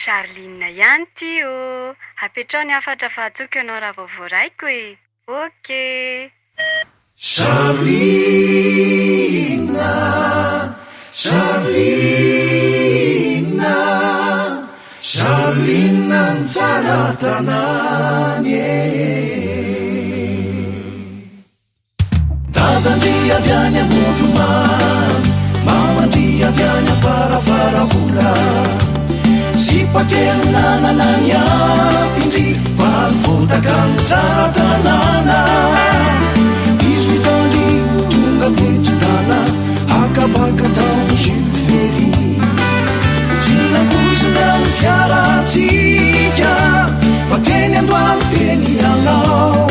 Charline ihany ty ô. Apetrao ny afatra fahatsoky ianao raha vao voaraiko e. Okay. Charline, Charline, Charline tsara tanany e. Dadandria avy any amondro mamy, mamandria avy any amparavaravula. Sipakely nanana ny apindry, valo votakany tsara tanana. Izy mitondry tonga teto-dala, hakabaka tao Jules Ferry. Tsy nampoizina ny fiaratsika, fa teny Andohalo teny Ianao.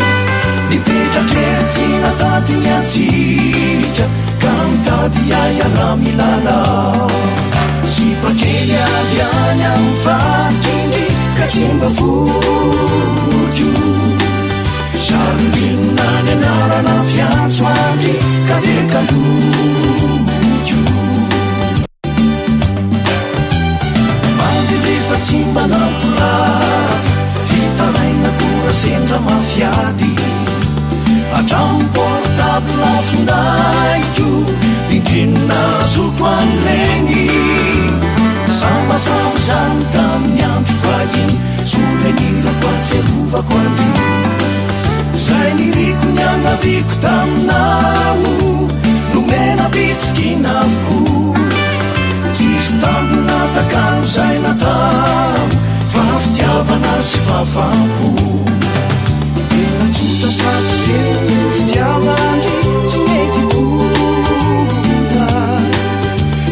Nipetratr'ery tsy natady ny atsika, ka mitady iara milalao. Sipakely avy any amin'ny faritr'indry, ka tsy mba vokio. Charline ny anarana fiantso andry, ka de kalokio. Mazy rehefa tsy mba nampolafy, vitaraina kora sendra mafiady. Hatramin'ny portable lafindaiko, dindrinina zoko an'ireny. Sambasamba zany tamin'ny andro fahiny, souvenirako atserovako andry. Zay niriko ny anaviko taminao, nomena bitsikina avoko. Tsisy tambona takano zay natao, fa fitiavana sy fahafampo. Tena tsotra sady feno ny fitiavandry, tsy mety tonda.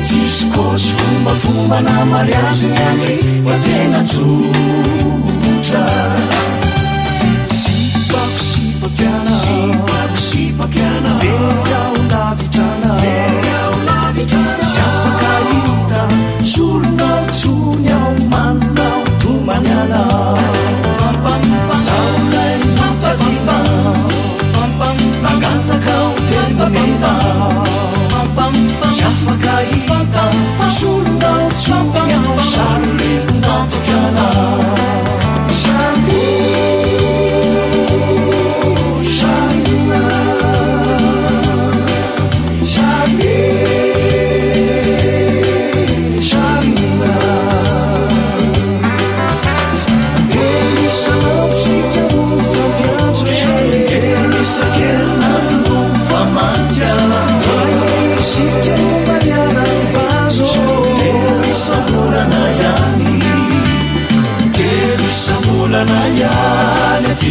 Tsisy kôsy fombafomba na mariazy ny andry, fa tena tsotra. Sipakiana, very ao lavitrana, sy afaka hita solonao tsony ao maninao tomany anao. Saolay notadianao, mangataka ao tena menao. Sy afaka hita solonao tsony ao Charline notadianao.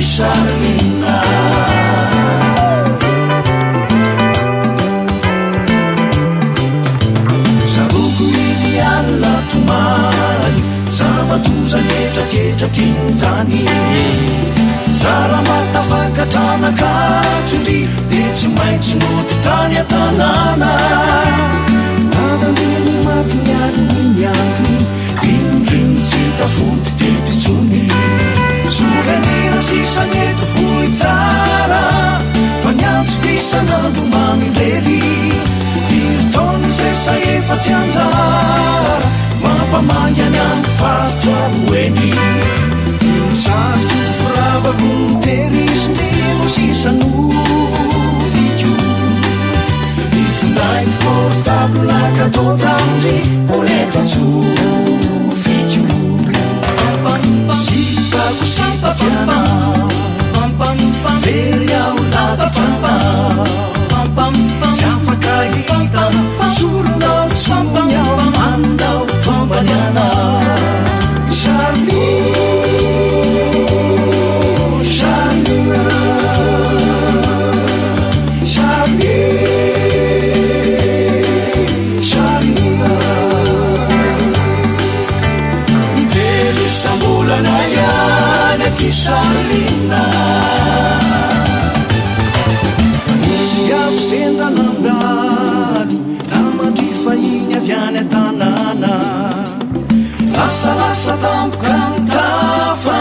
Charline, saroko iny alina tomany, zava-doza metraketraky ny tany. Zara matafakatrana katsondry, de tsy maintsy noty tany an-tanàna. Nadandreny matiny aliny andro, indriny tsy tafody teto tsony. Souvenir sisaneto voy tsara, fa niantso isan'andro mamindrery. Viry-taona zay sa efa tsy anjara, mampamangy any andro faritra aloeny. Insariko firavako niteriziny no sisanovikio. Nifinday portable lakatao tamindry, boleto atsofikio. Sipakiana, very ao lavitrana, tsy afaka hita solonao tsony ao maninao tombany anao. Charline, Charline, Charline, Charline. Itely sambolana ihany aty Charline. Nisy avy sendra nandalo, namandrifa iny avy any an-tanàna. Lasalasa tampoka ny tafa,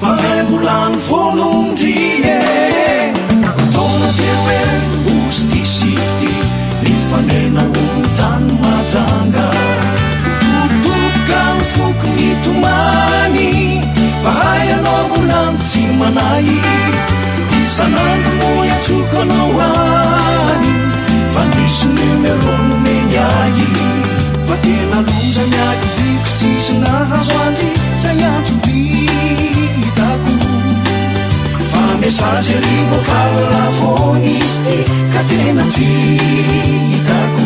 fa ray mbola ny vonondry e. Fotoana teo e osy ty sipity, nifanena ho ny tany majanga. Totoka ny foko ny tomany. fa tena loza miaky viko tsisy nahazo andry zay antso vitako fa mesazy ry vocal lafony izy ty ka tena tsy hitako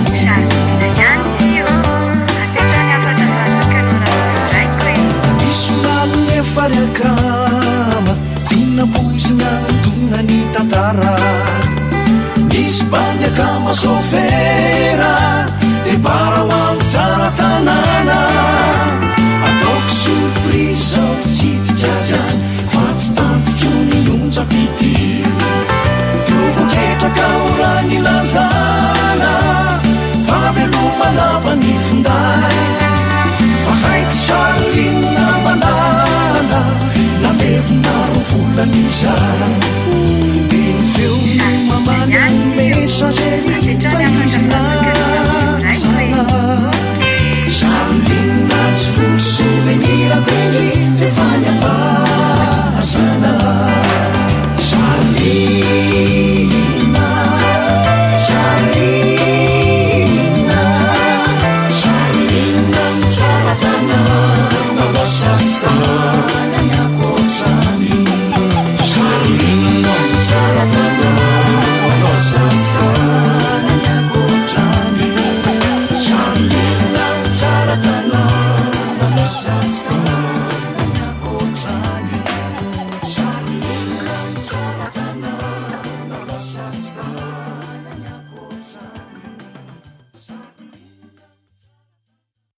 isolano nefary akama tsy napoizina notona ny tantara misy bandy akama sofera de bara ho amitsy